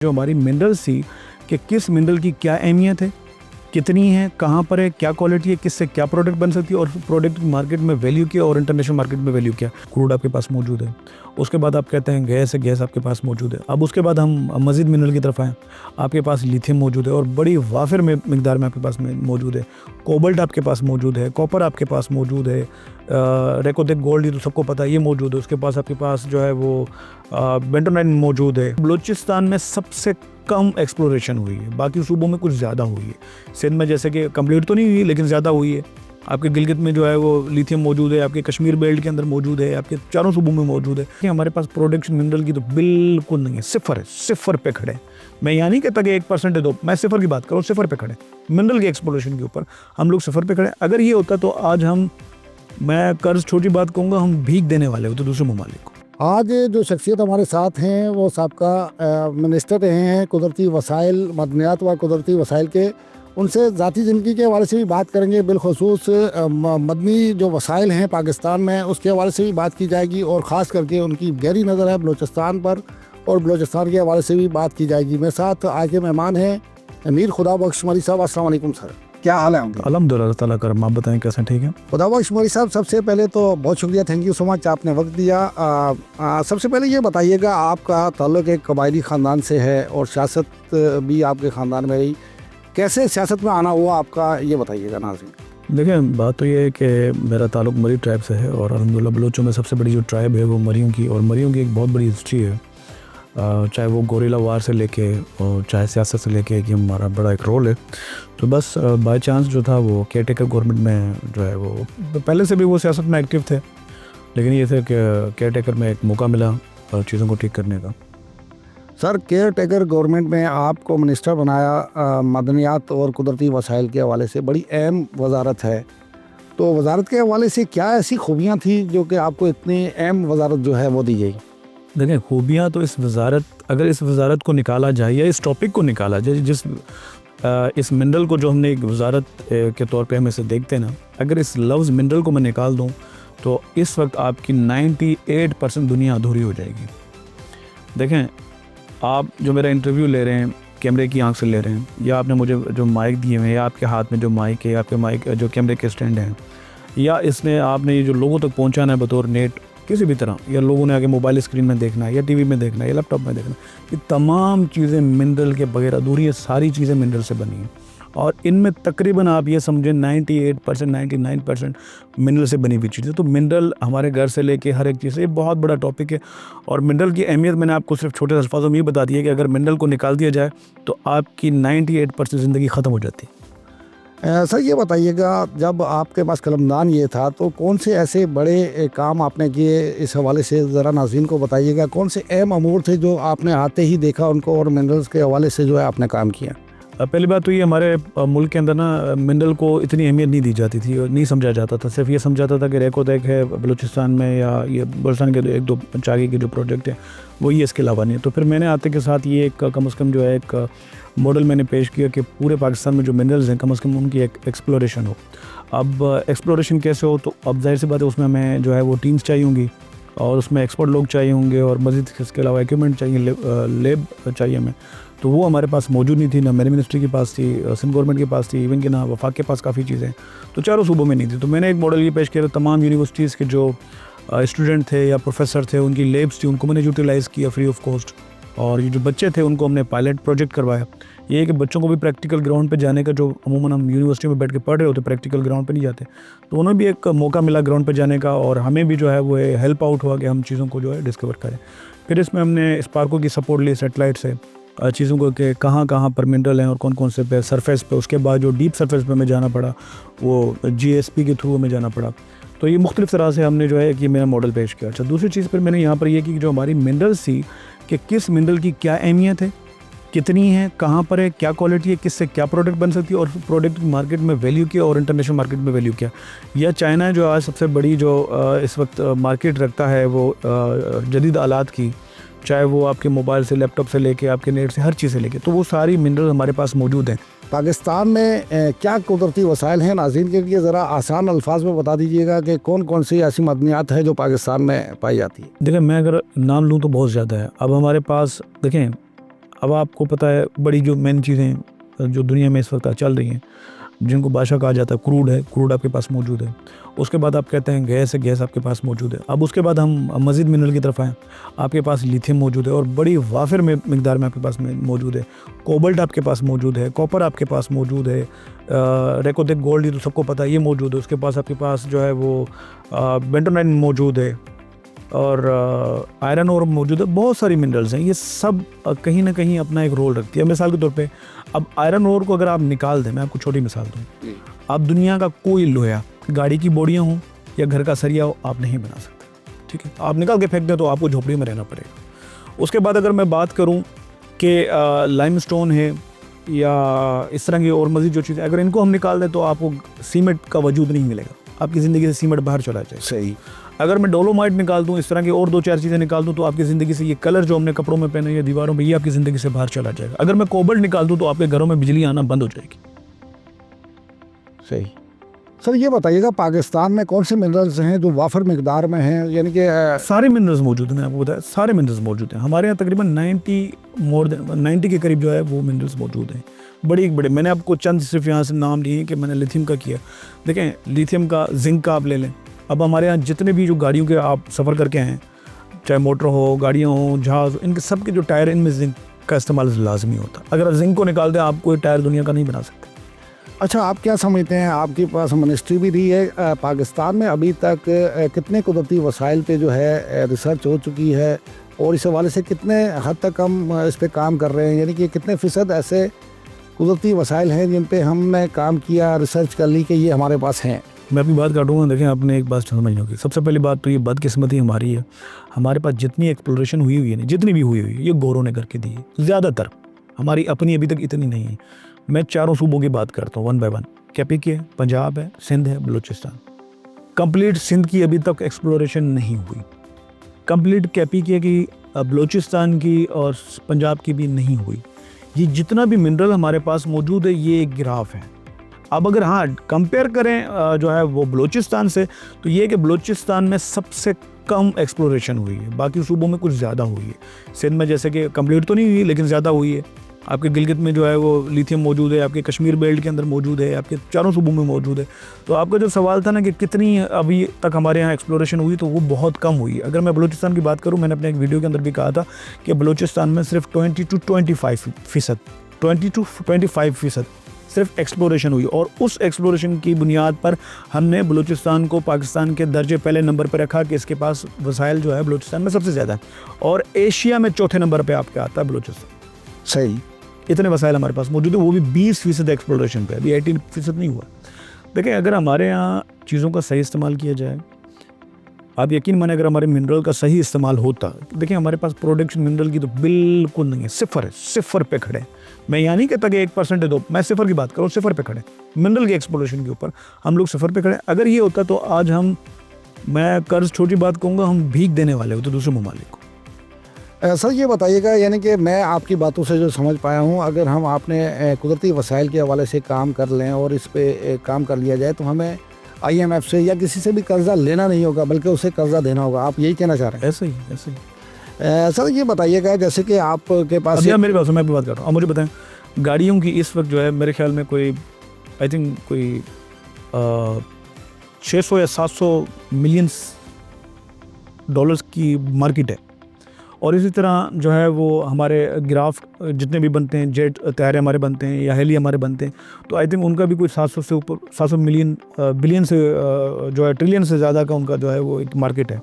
जो हमारी मिनरल्स थी कि किस मिनरल की क्या अहमियत है, कितनी है, कहाँ पर है, क्या क्वालिटी है, किससे क्या प्रोडक्ट बन सकती है और प्रोडक्ट मार्केट में वैल्यू क्या और इंटरनेशनल मार्केट में वैल्यू क्या। क्रूड आपके पास मौजूद है, उसके बाद आप कहते हैं गैस है, गैस आपके पास मौजूद है। अब उसके बाद हम मज़ीद मिनरल की तरफ आएँ, आपके पास लिथियम मौजूद है और बड़ी वाफिर में मिकदार में आपके पास मौजूद है। कोबल्ट आपके पास मौजूद है, कॉपर आपके पास मौजूद है, रेकोदेक गोल्ड ये तो सबको पता है ये मौजूद है। उसके पास आपके पास जो है वो बेंटोनाइट मौजूद है। बलूचिस्तान में सबसे कम एक्सप्लोरेशन हुई है, बाकी सूबों में कुछ ज़्यादा हुई है। सिंध में जैसे कि कंप्लीट तो नहीं हुई लेकिन ज़्यादा हुई है। आपके गिलगित में जो है वो लिथियम मौजूद है, आपके कश्मीर बेल्ट के अंदर मौजूद है, आपके चारों सूबों में मौजूद है। कि हमारे पास प्रोडक्शन मिनरल की तो बिल्कुल नहीं है, सिफर है, सिफर पे खड़े। मैं यहाँ नहीं कहता कि 1% है, तो मैं सिफर की बात करूँ, सिफर पे खड़े मिनरल की एक्सप्लोरेशन के ऊपर हम लोग सिफर पे खड़े। अगर ये होता तो आज मैं कर्ज छोटी बात कहूँगा, हम भीख देने वाले होते दूसरे ममालिक को। आज जो शख्सियत हमारे साथ हैं वो साबका मिनिस्टर रहे हैं कुदरती वसाइल, मदनियात व कुदरती वसाइल के। उनसे ज़ाती ज़िंदगी के हवाले से भी बात करेंगे, बिलखसूस मदनी जो वसाइल हैं पाकिस्तान में उसके हवाले से भी बात की जाएगी और ख़ास करके उनकी गहरी नज़र है बलूचिस्तान पर और बलूचिस्तान के हवाले से भी बात की जाएगी। मेरे साथ आज के मेहमान हैं मीर खुदाबख्श मरी साहब। अस्सलाम वालेकुम सर, क्या हाल है आपके? अल्हम्दुलिल्लाह ताला करम, आप बताएं कैसे ठीक है? खुदाबख्श मरी साहब, सबसे पहले तो बहुत शुक्रिया, थैंक यू सो मच, आपने वक्त दिया। सबसे पहले ये बताइएगा, आपका ताल्लुक़ एक कबायली ख़ानदान से है और सियासत भी आपके ख़ानदान में रही, कैसे सियासत में आना हुआ आपका, ये बताइएगा नाज़रीन। देखिए, बात तो ये है कि मेरा ताल्लुक़ मरी ट्राइब से है और अल्हम्दुलिल्लाह बलूचों में सबसे बड़ी जो ट्राइब है वो मरियों की, और मरियों की एक बहुत बड़ी हिस्ट्री है। चाहे वो गोरिल्ला वार से लेके और चाहे सियासत से लेके कि हमारा बड़ा एक रोल है। तो बस बाय चांस जो था वो केयर टेकर गवर्नमेंट में जो है वो पहले से भी वो सियासत में एक्टिव थे, लेकिन ये थे कि केयर टेकर में एक मौका मिला चीज़ों को ठीक करने का। सर, केयर टेकर गवर्नमेंट में आपको मिनिस्टर बनाया मदनियात और कुदरती वसाइल के हवाले से, बड़ी अहम वजारत है। तो वजारत के हवाले से क्या ऐसी खूबियाँ थी जो कि आपको इतनी अहम वजारत जो है वो दी गई? देखिए, खूबियाँ तो इस वजारत, अगर इस वजारत को निकाला जाए या इस टॉपिक को निकाला जाए, इस मिनरल को जो हमने एक वजारत के तौर पे हम इसे देखते हैं ना, अगर इस लफ्ज़ मिनरल को मैं निकाल दूँ तो इस वक्त आपकी 98% दुनिया अधूरी हो जाएगी। देखें, आप जो मेरा इंटरव्यू ले रहे हैं कैमरे की आंख से ले रहे हैं, या आपने मुझे जो माइक दिए हुए हैं, या आपके हाथ में जो माइक है, आपके माइक जो कैमरे के स्टैंड हैं, या इसमें आपने ये जो लोगों तक पहुंचाना है बतौर नेट किसी भी तरह, या लोगों ने आगे मोबाइल स्क्रीन में देखना है या टीवी में देखना है या लैपटॉप में देखना है, ये तमाम चीज़ें मिनरल के बगैर अधूरी है। सारी चीज़ें मिनरल से बनी हैं और इनमें तकरीबन आप ये समझें 98% 99% मिनरल से बनी हुई चीज़ें। तो मिनरल हमारे घर से लेके हर एक चीज़ से, ये बहुत बड़ा टॉपिक है। और मिनरल की अहमियत मैंने आपको सिर्फ छोटे अल्फाजों में ये बता दी है कि अगर मिनरल को निकाल दिया जाए तो आपकी 98% ज़िंदगी ख़त्म हो जाती है। सर, ये बताइएगा, जब आपके पास कलमदान ये था तो कौन से ऐसे बड़े काम आपने किए, इस हवाले से ज़रा नाज़रीन को बताइएगा। कौन से अहम अमूर थे जो आपने आते ही देखा उनको और मिनरल्स के हवाले से जो है आपने काम किया? पहली बात तो ये, हमारे मुल्क के अंदर ना मिनरल को इतनी अहमियत नहीं दी जाती थी और नहीं समझा जाता था। सिर्फ ये समझाता था कि रेकोदेक है बलूचिस्तान में, या ये बलूचिस्तान के एक दो चागी के जो प्रोजेक्ट हैं वो ये, इसके अलावा नहीं है। तो फिर मैंने आते के साथ ये एक कम से कम जो है एक मॉडल मैंने पेश किया कि पूरे पाकिस्तान में जो मिनरल्स हैं कम से कम उनकी एक एक्सप्लोरेशन हो। अब एक्सप्लोरेशन कैसे हो, तो अब जाहिर सी बात है उसमें हमें जो है वो टीम्स चाहिए होंगी और उसमें एक्सपर्ट लोग चाहिए होंगे और मज़ीद इसके अलावा इक्विपमेंट चाहिए, लेब चाहिए हमें। तो वो हमारे पास मौजूद नहीं थी, ना मेरी मिनिस्ट्री के पास थी, सिंध गवर्नमेंट के पास थी, इवन कि ना वफाक के पास काफ़ी चीज़ें, तो चारों सूबों में नहीं थी। तो मैंने एक मॉडल ये पेश किया, तमाम यूनिवर्सिटीज़ के जो स्टूडेंट थे या प्रोफेसर थे उनकी लेब्स थी, उनको मैंने यूटिलाइज़ किया फ्री ऑफ कॉस्ट। और ये जो बच्चे थे उनको हमने पायलट प्रोजेक्ट करवाया। ये है कि बच्चों को भी प्रैक्टिकल ग्राउंड पे जाने का, जो अमूमन हम यूनिवर्सिटी में बैठ के पढ़ रहे होते प्रैक्टिकल ग्राउंड पे नहीं जाते, तो उन्हें भी एक मौका मिला ग्राउंड पे जाने का और हमें भी जो है वो हेल्प आउट हुआ कि हम चीज़ों को जो है डिस्कवर करें। फिर इसमें हमने स्पार्को की सपोर्ट ली सेटेलाइट से, चीज़ों को कि कहाँ कहाँ पर मिनरल हैं और कौन कौन से पे सरफेस पे। उसके बाद जो डीप सरफेस पे हमें जाना पड़ा वो GSP के थ्रू हमें जाना पड़ा। तो ये मुख्तलिफ़ तरह से हमने जो है कि मेरा मॉडल पेश किया। अच्छा, दूसरी चीज़ पर मैंने यहाँ पर ये की जो हमारी मिनरल्स थी कि किस मिनरल की क्या अहमियत है, कितनी है, कहाँ पर है, क्या क्वालिटी है, किससे क्या प्रोडक्ट बन सकती है और प्रोडक्ट मार्केट में वैल्यू क्या और इंटरनेशनल मार्केट में वैल्यू क्या। या चाइना जो आज सबसे बड़ी जो इस वक्त मार्केट रखता है वो जदीद आलात की, चाहे वो आपके मोबाइल से, लैपटॉप से लेके आपके नेट से, हर चीज़ से लेके, तो वो सारी मिनरल हमारे पास मौजूद हैं। पाकिस्तान में क्या कुदरती वसाइल हैं, नाज़रीन के लिए ज़रा आसान अल्फाज में बता दीजिएगा कि कौन कौन सी ऐसी मदनियात है जो पाकिस्तान में पाई जाती है? देखें, मैं अगर नाम लूँ तो बहुत ज़्यादा है। अब हमारे पास देखें, اب آپ کو پتہ ہے بڑی جو مین چیزیں جو دنیا میں اس وقت چل رہی ہیں جن کو بادشاہ کہا جاتا ہے، کروڈ ہے، کروڈ آپ کے پاس موجود ہے. اس کے بعد آپ کہتے ہیں گیس ہے، گیس آپ کے پاس موجود ہے. اب اس کے بعد ہم مزید منرل کی طرف آئیں، آپ کے پاس لیتھیم موجود ہے اور بڑی وافر میں مقدار میں آپ کے پاس موجود ہے. کوبلٹ آپ کے پاس موجود ہے، کاپر آپ کے پاس موجود ہے، ریکوتک گولڈ یہ تو سب کو پتہ ہے یہ موجود ہے. اس کے پاس آپ کے پاس جو ہے وہ بینٹونائٹ موجود ہے اور آئرن اور موجود ہے. بہت ساری منرلز ہیں، یہ سب کہیں نہ کہیں اپنا ایک رول رکھتی ہے. مثال کے طور پہ اب آئرن اور کو اگر آپ نکال دیں، میں آپ کو چھوٹی مثال دوں، آپ دنیا کا کوئی لوہا، گاڑی کی بوڑیاں ہوں یا گھر کا سریا ہو، آپ نہیں بنا سکتے. ٹھیک ہے، آپ نکال کے پھینک دیں تو آپ کو جھوپڑی میں رہنا پڑے گا. اس کے بعد اگر میں بات کروں کہ لائم سٹون ہے یا اس طرح کی اور مزید جو چیزیں، اگر ان کو ہم نکال دیں تو آپ کو سیمنٹ کا وجود نہیں ملے گا، آپ کی زندگی سے سیمنٹ باہر چلا جائے. صحیح. اگر میں ڈولومائٹ نکال دوں، اس طرح کی اور 2-4 چیزیں نکال دوں تو آپ کی زندگی سے یہ کلر جو ہم نے کپڑوں میں پہنے یا دیواروں میں، یہ آپ کی زندگی سے باہر چلا جائے گا. اگر میں کوبلٹ نکال دوں تو آپ کے گھروں میں بجلی آنا بند ہو جائے گی. صحیح. سر یہ بتائیے گا پاکستان میں کون سے منرلز ہیں جو وافر مقدار میں ہیں؟ یعنی کہ سارے منرلز موجود ہیں، میں آپ کو بتایا سارے منرلز موجود ہیں. ہمارے یہاں تقریباً 90 کے قریب جو ہے وہ منرلز موجود ہیں. بڑے میں نے آپ کو چند صرف یہاں سے نام لیے کہ میں نے لیتھیم کا کیا. دیکھیں لیتھیم کا، زنک کا آپ لے لیں. اب ہمارے یہاں جتنے بھی جو گاڑیوں کے آپ سفر کر کے ہیں، چاہے موٹر ہو، گاڑیاں ہوں، جہاز، ان کے سب کے جو ٹائر، ان میں زنک کا استعمال لازمی ہوتا ہے. اگر زنک کو نکال دیں آپ کوئی ٹائر دنیا کا نہیں بنا سکتے. اچھا، آپ کیا سمجھتے ہیں، آپ کے پاس منسٹری بھی رہی ہے، پاکستان میں ابھی تک کتنے قدرتی وسائل پہ جو ہے ریسرچ ہو چکی ہے اور اس حوالے سے کتنے حد تک ہم اس پہ کام کر رہے ہیں؟ یعنی کہ کتنے فیصد ایسے قدرتی وسائل ہیں جن پہ ہم نے کام کیا، ریسرچ کر لی کہ یہ ہمارے پاس ہیں؟ میں اپنی بات کاٹوں گا. دیکھیں آپ نے ایک بات سمجھنی ہوگی. سب سے پہلی بات تو یہ بدقسمتی ہماری ہے، ہمارے پاس جتنی ایکسپلوریشن ہوئی ہے، جتنی بھی ہوئی ہے، یہ گوروں نے کر کے دی ہے. زیادہ تر ہماری اپنی ابھی تک اتنی نہیں ہے. میں 4 صوبوں کی بات کرتا ہوں 1 by 1. KPK ہے، پنجاب ہے، سندھ ہے، بلوچستان. کمپلیٹ سندھ کی ابھی تک ایکسپلوریشن نہیں ہوئی. کمپلیٹ KPK کی، بلوچستان کی اور پنجاب کی بھی نہیں ہوئی. یہ جتنا بھی منرل ہمارے پاس موجود ہے یہ ایک گراف ہے. اب اگر ہاں کمپیئر کریں جو ہے وہ بلوچستان سے، تو یہ کہ بلوچستان میں سب سے کم ایکسپلوریشن ہوئی ہے، باقی صوبوں میں کچھ زیادہ ہوئی ہے. سندھ میں جیسے کہ کمپلیٹ تو نہیں ہوئی لیکن زیادہ ہوئی ہے. آپ کے گلگت میں جو ہے وہ لیتھیم موجود ہے، آپ کے کشمیر بیلٹ کے اندر موجود ہے، آپ کے 4 صوبوں میں موجود ہے. تو آپ کا جو سوال تھا نا کہ کتنی ابھی تک ہمارے یہاں ایکسپلوریشن ہوئی، تو وہ بہت کم ہوئی ہے. اگر میں بلوچستان کی بات کروں، میں نے اپنے ایک ویڈیو کے اندر بھی کہا تھا کہ بلوچستان میں صرف 20 to 25% صرف ایکسپلوریشن ہوئی، اور اس ایکسپلوریشن کی بنیاد پر ہم نے بلوچستان کو پاکستان کے درجے پہلے نمبر پہ رکھا کہ اس کے پاس وسائل جو ہے بلوچستان میں سب سے زیادہ ہے، اور ایشیا میں 4تھے نمبر پہ آپ کے آتا ہے بلوچستان. صحیح. اتنے وسائل ہمارے پاس موجود ہیں، وہ بھی 20% ایکسپلوریشن پہ، ابھی 18% نہیں ہوا. دیکھیں اگر ہمارے یہاں چیزوں کا صحیح استعمال کیا جائے، آپ یقین مانیں اگر ہمارے منرل کا صحیح استعمال ہوتا، دیکھیں ہمارے پاس پروڈکشن منرل کی تو بالکل نہیں ہے، صفر پہ کھڑے. میں یہاں نہیں کہتا کہ 1% دو، میں صفر کی بات کروں، صفر پہ کھڑے. منرل کی ایکسپلوریشن کے اوپر ہم لوگ صفر پہ کھڑے. اگر یہ ہوتا تو آج ہم، میں قرض چھوٹی بات کہوں گا، ہم بھیک دینے والے ہوتے دوسرے ممالک کو. سر یہ بتائیے گا، یعنی کہ میں آپ کی باتوں سے جو سمجھ پایا ہوں، اگر ہم آپ نے قدرتی وسائل کے حوالے سے کام کر لیں اور اس پہ کام کر لیا جائے تو ہمیں IMF سے یا کسی سے بھی قرضہ لینا نہیں ہوگا بلکہ اسے قرضہ دینا ہوگا. آپ یہی کہنا چاہ رہے ہیں؟ ایسے ہی. سر یہ بتائیے گا، جیسے کہ آپ کے پاس میری بات میں بات کر رہا ہوں. اب مجھے بتائیں گاڑیوں کی اس وقت جو ہے میرے خیال میں کوئی آئی تھنک کوئی 600 یا 700 ملینس ڈالرز کی مارکیٹ ہے. اور اسی طرح جو ہے وہ ہمارے گراف جتنے بھی بنتے ہیں، جیٹ طیارے ہمارے بنتے ہیں یا ہیلی ہمارے بنتے ہیں، تو آئی تھنک ان کا بھی کوئی 700 سے اوپر، 700 ملین بلین سے جو ہے ٹریلین سے زیادہ کا ان کا جو ہے وہ ایک مارکیٹ ہے.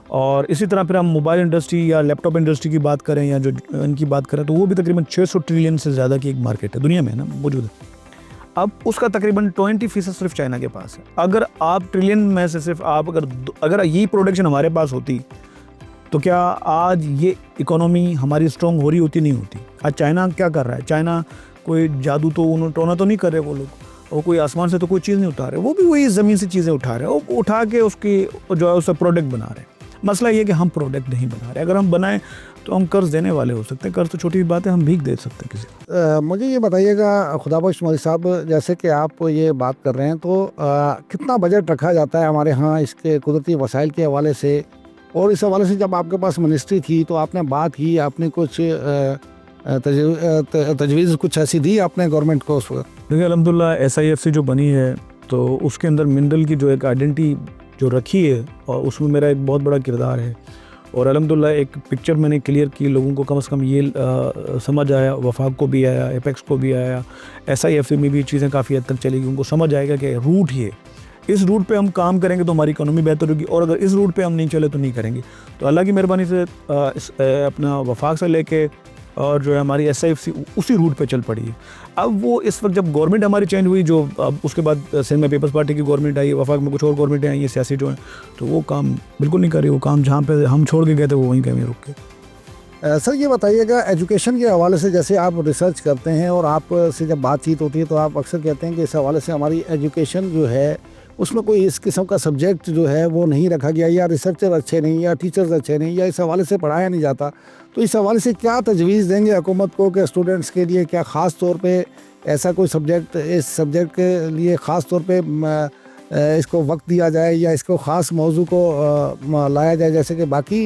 اور اسی طرح پھر ہم موبائل انڈسٹری یا لیپ ٹاپ انڈسٹری کی بات کریں یا جو ان کی بات کریں، تو وہ بھی تقریباً 600 ٹریلین سے زیادہ کی ایک مارکیٹ ہے دنیا میں نا موجود ہے. اب اس کا تقریباً 20% صرف چائنا کے پاس ہے. اگر آپ ٹریلین میں سے صرف آپ اگر یہی پروڈکشن ہمارے پاس ہوتی تو کیا آج یہ اکانومی ہماری اسٹرانگ ہو رہی ہوتی؟ نہیں ہوتی. آج چائنا کیا کر رہا ہے؟ چائنا کوئی جادو تو ٹونا تو نہیں کر رہے وہ لوگ، اور کوئی آسمان سے تو کوئی چیز نہیں اتار رہے، وہ بھی وہی زمین سے چیزیں اٹھا رہے ہیں، وہ اٹھا کے اس کی جو ہے اسے پروڈکٹ بنا رہے ہیں. مسئلہ یہ کہ ہم پروڈکٹ نہیں بنا رہے. اگر ہم بنائیں تو ہم قرض دینے والے ہو سکتے ہیں. قرض تو چھوٹی بات ہے، ہم بھیک دے سکتے ہیں کسی کو. مجھے یہ بتائیے گا خدا بخش مودی صاحب، جیسے کہ آپ یہ بات کر رہے ہیں تو کتنا بجٹ رکھا جاتا ہے ہمارے ہاں اس کے قدرتی وسائل کے حوالے سے؟ اور اس حوالے سے جب آپ کے پاس منسٹری تھی تو آپ نے بات کی، آپ نے کچھ तजवीज़ कुछ ऐसी दी आपने गवर्नमेंट को उस वक्त? देखिए अल्हम्दुलिल्लाह SIFC जो बनी है तो उसके अंदर मिनरल की जो एक आइडेंटिटी जो रखी है और उसमें मेरा एक बहुत बड़ा किरदार है और अल्हम्दुलिल्लाह एक पिक्चर मैंने क्लियर की, लोगों को कम से कम ये समझ आया, वफाक को भी आया, एपेक्स को भी आया, SIFC में भी चीज़ें काफ़ी हद तक चलेगी, उनको समझ आएगा कि रूट ये, इस रूट पे हम काम करेंगे तो हमारी इकोनॉमी बेहतर होगी और अगर इस रूट पे हम नहीं चले तो नहीं करेंगे। तो अल्लाह की मेहरबानी से अपना वफाक से लेके और जो है हमारी SIFC उसी रूट पे चल पड़ी है। अब वो इस वक्त जब गवर्नमेंट हमारी चेंज हुई, जो अब उसके बाद सिंध में पीपल्स पार्टी की गवर्नमेंट आई, वफाक में कुछ और गवर्नमेंटें आई हैं सियासी जो हैं, तो वो काम बिल्कुल नहीं कर रही। वो काम जहाँ पे हम छोड़ के गए थे वो वहीं के वहीं रुक के। सर ये बताइएगा, एजुकेशन के हवाले से जैसे आप रिसर्च करते हैं और आप से जब बातचीत होती है तो आप अक्सर कहते हैं कि इस हवाले से हमारी एजुकेशन जो है उसमें कोई इस किस्म का सब्जेक्ट जो है वो नहीं रखा गया, या रिसर्चर अच्छे नहीं, या टीचर्स अच्छे नहीं, या इस हवाले से पढ़ाया नहीं जाता। तो इस हवाले से क्या तजवीज़ देंगे हुकूमत को कि स्टूडेंट्स के लिए क्या ख़ास तौर पे ऐसा कोई सब्जेक्ट, इस सब्जेक्ट के लिए ख़ास तौर पे इसको वक्त दिया जाए या इसको ख़ास मौजू को लाया जाए, जैसे कि बाकी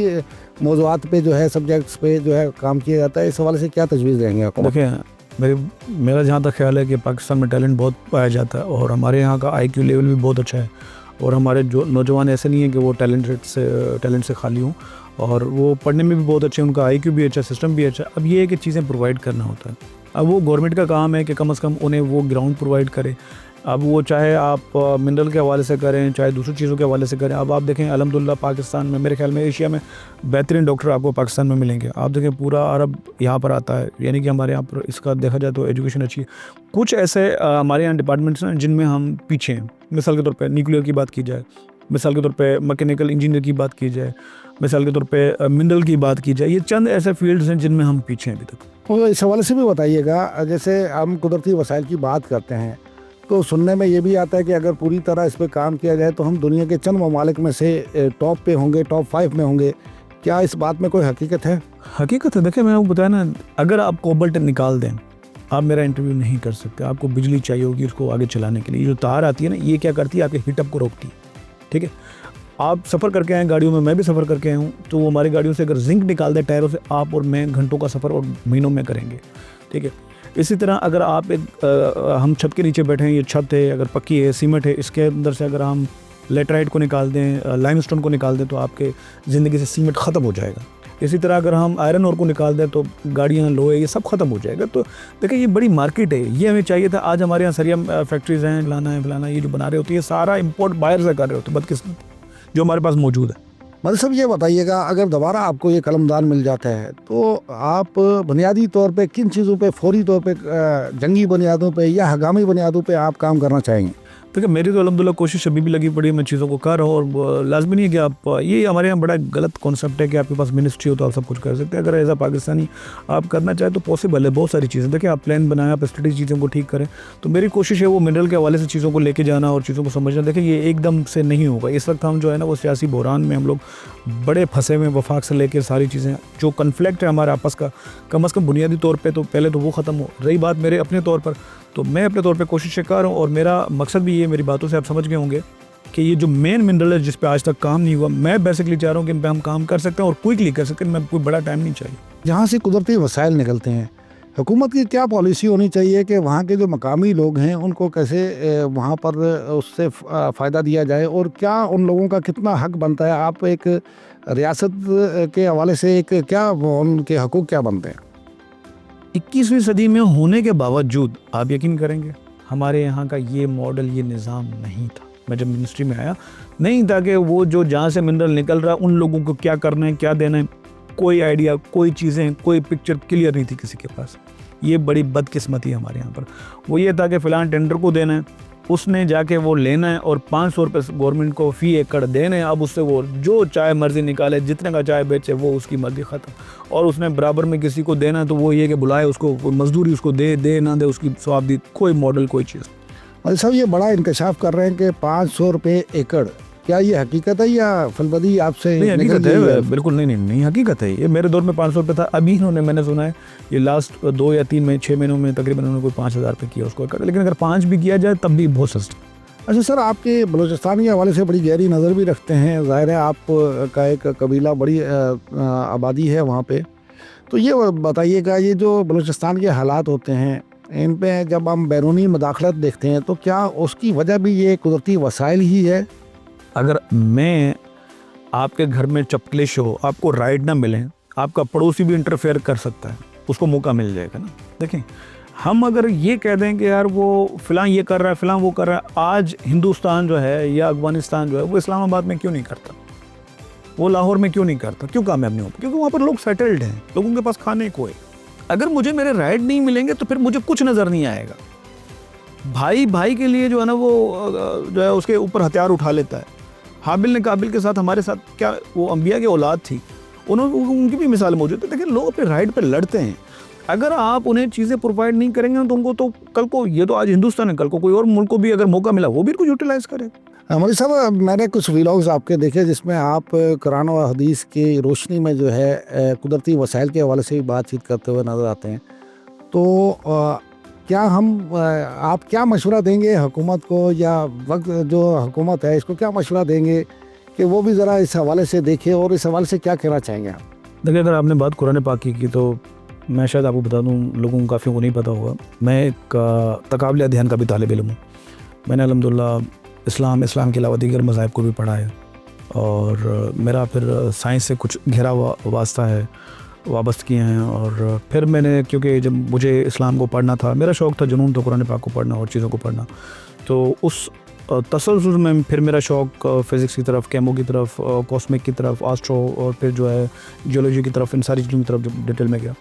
मौज़ूआत पे जो है सब्जेक्ट्स पे जो है काम किया जाता है? इस हवाले से क्या तजवीज़ देंगे हुकूमत? देखिए मेरा जहाँ तक ख्याल है कि पाकिस्तान में टैलेंट बहुत पाया जाता है और हमारे यहाँ का IQ लेवल भी बहुत अच्छा है और हमारे जो नौजवान ऐसे नहीं है कि वो टैलेंट से खाली हों और वो पढ़ने में भी बहुत अच्छे हैं, उनका IQ भी अच्छा, सिस्टम भी अच्छा। अब ये है कि चीज़ें प्रोवाइड करना होता है। अब वो गवर्नमेंट का काम है कि कम से कम उन्हें वो ग्राउंड प्रोवाइड करे। अब वो चाहे आप मिनरल के हवाले से करें, चाहे दूसरी चीज़ों के हवाले से करें। अब आप देखें अल्हम्दुलिल्लाह पाकिस्तान में, मेरे ख्याल में एशिया में बेहतरीन डॉक्टर आपको पाकिस्तान में मिलेंगे। आप देखें पूरा अरब यहाँ पर आता है, यानी कि हमारे यहाँ पर इसका देखा जाए तो एजुकेशन अच्छी है। कुछ ऐसे हमारे यहाँ डिपार्टमेंट्स हैं जिनमें हम पीछे हैं। मिसाल के तौर पर न्यूक्लियर की बात की जाए, मिसाल के तौर पे मैकेनिकल इंजीनियर की बात की जाए, मिसाल के तौर पे मिनरल की बात की जाए, ये चंद ऐसे फील्ड्स हैं जिनमें हम पीछे हैं अभी तक। तो इस हवाले से भी बताइएगा, जैसे हम कुदरती वसाइल की बात करते हैं तो सुनने में ये भी आता है कि अगर पूरी तरह इस पर काम किया जाए तो हम दुनिया के चंद ममालिक में से टॉप पे होंगे, टॉप 5 में होंगे। क्या इस बात में कोई हकीकत है? हकीकत है, देखिए मैं आपको बताया ना, अगर आप कोबाल्ट निकाल दें, आप मेरा इंटरव्यू नहीं कर सकते। आपको बिजली चाहिए होगी उसको आगे चलाने के लिए। ये जो तार आती है ना, ये क्या करती है, आपके हीटअप को रोकती है। ठीक है, आप सफ़र करके आए गाड़ियों में, मैं भी सफ़र करके आया हूँ, तो वो हमारी गाड़ियों से अगर जिंक निकाल दे टायरों से, आप और मैं घंटों का सफ़र और महीनों में करेंगे। ठीक है, इसी तरह अगर आप हम छत के नीचे बैठे हैं, ये छत है अगर पक्की है, सीमेंट है, इसके अंदर से अगर हम लेटराइट को निकाल दें, लाइमस्टोन को निकाल दें, तो आपके ज़िंदगी से सीमेंट ख़त्म हो जाएगा। इसी तरह अगर हम आयरन और को निकाल दें तो गाड़ियाँ, लोहे, ये सब ख़त्म हो जाएगा। तो देखिए ये बड़ी मार्केट है, ये हमें चाहिए था। आज हमारे यहाँ सरिया फैक्ट्रीज़ हैं, फलाना ये जो बना रहे होती है, सारा इम्पोर्ट बाहर से कर रहे होते हैं, बदकिस्मत जो हमारे पास मौजूद है। मतलब साहब ये बताइएगा, अगर दोबारा आपको ये कलमदान मिल जाता है तो आप बुनियादी तौर पे किन चीज़ों पे, फौरी तौर पे, जंगी बुनियादों पे या हंगामी बुनियादों पे आप काम करना चाहेंगे? देखिए मेरी तो अल्हम्दुलिल्लाह कोशिश अभी भी लगी पड़ी है, मैं चीज़ों को कर रहा हूँ और लाजमी नहीं है कि आप, ये हमारे यहाँ बड़ा गलत कॉन्सेप्ट है कि आपके पास मिनिस्ट्री हो तो आप सब कुछ कर सकते हैं। अगर ऐसा पाकिस्तानी आप करना चाहे तो पॉसिबल है, बहुत सारी चीज़ें। देखिए आप प्लान बनाएं, आप स्ट्रेटेजी चीज़ों को ठीक करें। तो मेरी कोशिश है वो मिनरल के हवाले से चीज़ों को लेके जाना और चीज़ों को समझना। देखिए ये एकदम से नहीं होगा। इस वक्त हम जो है ना वो सियासी बहरान में हम लोग बड़े फंसे हुए, वफाक से लेकर सारी चीज़ें जो कन्फ्लिक्ट है हमारे आपस का, कम अज़ कम बुनियादी तौर पे तो पहले तो वो ख़त्म हो। रही बात मेरे अपने तौर पर, तो मैं अपने तौर पे कोशिशें कर रहा हूँ और मेरा मकसद भी ये, मेरी बातों से आप समझ गए होंगे कि ये जो मेन मिनरल है जिस पे आज तक काम नहीं हुआ, मैं बेसिकली चाह रहा हूँ कि इन पर हम काम कर सकते हैं और क्विकली कर सकते हैं। मैं कोई बड़ा टाइम नहीं चाहिए। जहाँ से कुदरती वसाइल निकलते हैं, हुकूमत की क्या पॉलिसी होनी चाहिए कि वहाँ के जो मकामी लोग हैं उनको कैसे वहाँ पर उससे फ़ायदा दिया जाए, और क्या उन लोगों का कितना हक बनता है? आप एक रियासत के हवाले से एक क्या उनके हकूक़ क्या बनते हैं? 21वीं सदी में होने के बावजूद आप यकीन करेंगे हमारे यहाँ का ये मॉडल, ये निज़ाम नहीं था। मैं जब मिनिस्ट्री में आया नहीं था कि वो जो जहाँ से मिनरल निकल रहा उन लोगों को क्या करना है, क्या देना है, कोई आइडिया, कोई चीज़ें, कोई पिक्चर क्लियर नहीं थी किसी के पास। ये बड़ी बदकिस्मती है हमारे यहाँ पर। वो ये था कि फ़िलहाल टेंडर को देना है, उसने जाके वो लेना है और 500 रुपये गवर्नमेंट को फ़ी एकड़ देने हैं। अब उससे वो जो चाहे मर्ज़ी निकाले, जितने का चाहे बेचे, वो उसकी मर्ज़ी ख़त्म। और उसने बराबर में किसी को देना है तो वो ये कि बुलाए उसको, मजदूरी उसको दे ना दे, उसकी सवाब दी, कोई मॉडल, कोई चीज़। और साहब ये बड़ा इंकशाफ कर रहे हैं कि 500 रुपये एकड़, क्या ये हकीकत है या फलबदी आपसे? नहीं, हकीकत है, बिल्कुल नहीं हकीकत है। ये मेरे दौर में 500 रुपये था। अभी इन्होंने, मैंने सुना है ये लास्ट 2 या 3 6 महीनों में तकरीबन उन्होंने कोई 5000 रुपये किया उसको कर। लेकिन अगर 5 भी किया जाए तब भी बहुत सस्ता। अच्छा सर, आपके बलूचिस्तान के हवाले से बड़ी गहरी नज़र भी रखते हैं। ज़ाहिर है आप का एक कबीला, बड़ी आबादी है वहाँ पे। تو یہ بتائیے گا یہ جو بلوچستان کے حالات ہوتے ہیں ان پہ جب ہم بیرونی مداخلت دیکھتے ہیں تو کیا اس کی وجہ بھی یہ قدرتی وسائل ہی ہے؟ اگر میں آپ کے گھر میں چپکلش ہو, آپ کو رائٹ نہ ملیں, آپ کا پڑوسی بھی انٹرفیئر کر سکتا ہے, اس کو موقع مل جائے گا نا. دیکھیں ہم اگر یہ کہہ دیں کہ یار وہ فلاں یہ کر رہا ہے فلاں وہ کر رہا ہے, آج ہندوستان جو ہے یا افغانستان جو ہے وہ اسلام آباد میں کیوں نہیں کرتا, وہ لاہور میں کیوں نہیں کرتا, کیوں کامیاب نہیں ہوتا؟ کیونکہ وہاں پر لوگ سیٹلڈ ہیں, لوگوں کے پاس کھانے کو ہے. اگر مجھے میرے رائٹ نہیں ملیں گے تو پھر مجھے کچھ نظر نہیں آئے گا. بھائی بھائی کے لیے جو ہے نا وہ جو ہے اس کے اوپر ہتھیار اٹھا لیتا ہے. حابل نے قابل کے ساتھ, ہمارے ساتھ کیا وہ انبیاء کی اولاد تھی, ان کی بھی مثال موجود ہے. لیکن لوگ اپنے رائٹ پہ لڑتے ہیں. اگر آپ انہیں چیزیں پرووائڈ نہیں کریں گے تو ان کو تو کل کو, یہ تو آج ہندوستان ہے, کل کو کوئی اور ملک کو بھی اگر موقع ملا وہ بھی کچھ یوٹیلائز کرے. مولوی صاحب میں نے کچھ ویلاگز آپ کے دیکھے جس میں آپ قرآن و حدیث کی روشنی میں جو ہے قدرتی وسائل کے حوالے سے بھی بات چیت کرتے ہوئے نظر آتے ہیں. تو کیا آپ کیا مشورہ دیں گے حکومت کو, یا وقت جو حکومت ہے اس کو کیا مشورہ دیں گے کہ وہ بھی ذرا اس حوالے سے دیکھے, اور اس حوالے سے کیا کہنا چاہیں گے آپ؟ دیکھیں اگر آپ نے بات قرآن پاک کی تو میں شاید آپ کو بتا دوں, لوگوں کو کافی کو نہیں پتا ہوگا, میں ایک تقابل ادھین کا بھی طالب علم ہوں. میں نے الحمدللہ اسلام کے علاوہ دیگر مذاہب کو بھی پڑھا ہے, اور میرا پھر سائنس سے کچھ گہرا واسطہ ہے, وابستگی ہیں. اور پھر میں نے, کیونکہ جب مجھے اسلام کو پڑھنا تھا, میرا شوق تھا, جنون تو قرآن پاک کو پڑھنا اور چیزوں کو پڑھنا, تو اس تسلسل میں پھر میرا شوق فزکس کی طرف, کیمو کی طرف, کاسمک کی طرف, آسٹرو, اور پھر جو ہے جیولوجی کی طرف, ان ساری چیزوں کی طرف ڈیٹیل میں گیا.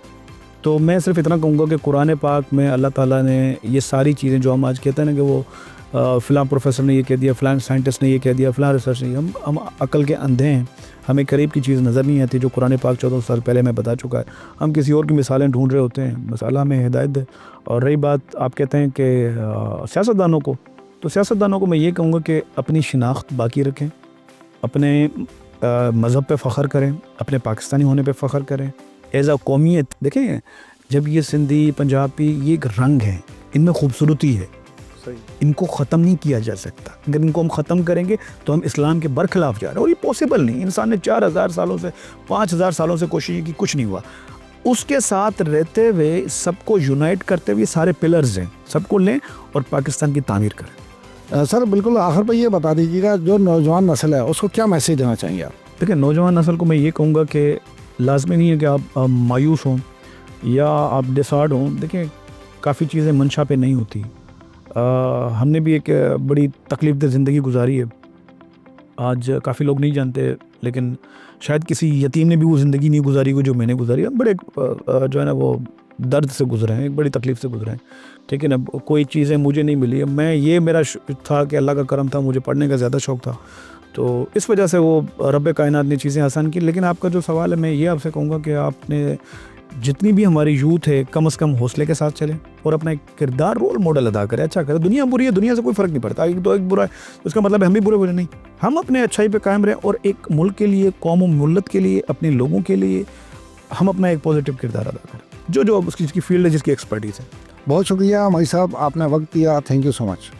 تو میں صرف اتنا کہوں گا کہ قرآن پاک میں اللہ تعالیٰ نے یہ ساری چیزیں جو ہم آج کہتے ہیں نا کہ وہ فلاں پروفیسر نے یہ کہہ دیا, فلاں سائنٹسٹ نے یہ کہہ دیا, فلاں ریسرچ نے, ہم عقل کے اندھے ہیں, ہمیں قریب کی چیز نظر نہیں آتی جو قرآن پاک 1400 سال پہلے میں بتا چکا ہے. ہم کسی اور کی مثالیں ڈھونڈ رہے ہوتے ہیں. مسئلہ ہمیں ہدایت ہے. اور رہی بات آپ کہتے ہیں کہ سیاستدانوں کو, تو سیاستدانوں کو میں یہ کہوں گا کہ اپنی شناخت باقی رکھیں, اپنے مذہب پہ فخر کریں, اپنے پاکستانی ہونے پہ فخر کریں ایز اے قومیت. دیکھیں جب یہ سندھی پنجابی یہ ایک رنگ ہے, ان میں خوبصورتی ہے, ان کو ختم نہیں کیا جا سکتا. اگر ان کو ہم ختم کریں گے تو ہم اسلام کے برخلاف جا رہے ہیں, اور یہ پاسبل نہیں. انسان نے 4000 سالوں سے 5000 سالوں سے کوشش کی, کچھ نہیں ہوا. اس کے ساتھ رہتے ہوئے سب کو یونائٹ کرتے ہوئے سارے پلرز ہیں, سب کو لیں اور پاکستان کی تعمیر کریں. سر بالکل آخر پہ یہ بتا دیجیے گا جو نوجوان نسل ہے اس کو کیا میسیج دینا چاہیں گے آپ؟ دیکھیں نوجوان نسل کو میں یہ کہوں گا کہ لازمی نہیں ہے کہ آپ مایوس ہوں یا آپ ڈسارڈ ہوں. دیکھیں کافی چیزیں منشا پہ نہیں ہوتی. ہم نے بھی ایک بڑی تکلیف دہ زندگی گزاری ہے. آج کافی لوگ نہیں جانتے, لیکن شاید کسی یتیم نے بھی وہ زندگی نہیں گزاری ہوئی جو میں نے گزاری ہے. بڑے جو ہے نا وہ درد سے گزرے ہیں, ایک بڑی تکلیف سے گزرے ہیں. ٹھیک ہے نا, کوئی چیزیں مجھے نہیں ملی. میں یہ میرا تھا کہ اللہ کا کرم تھا, مجھے پڑھنے کا زیادہ شوق تھا, تو اس وجہ سے وہ رب کائنات نے چیزیں آسان کی. لیکن آپ کا جو سوال ہے, میں یہ آپ سے کہوں گا کہ آپ نے جتنی بھی ہماری یوتھ ہے کم از کم حوصلے کے ساتھ چلیں اور اپنا ایک کردار رول ماڈل ادا کریں, اچھا کریں. دنیا بری ہے, دنیا سے کوئی فرق نہیں پڑتا. ایک برا ہے اس کا مطلب ہے ہم بھی برے نہیں. ہم اپنے اچھائی پہ قائم رہیں اور ایک ملک کے لیے, قوم و ملت کے لیے, اپنے لوگوں کے لیے ہم اپنا ایک پازیٹیو کردار ادا کریں, جو اس کی فیلڈ ہے, جس کی ایکسپرٹیز ہے. بہت شکریہ مائی صاحب, آپ نے وقت دیا. Thank you so much.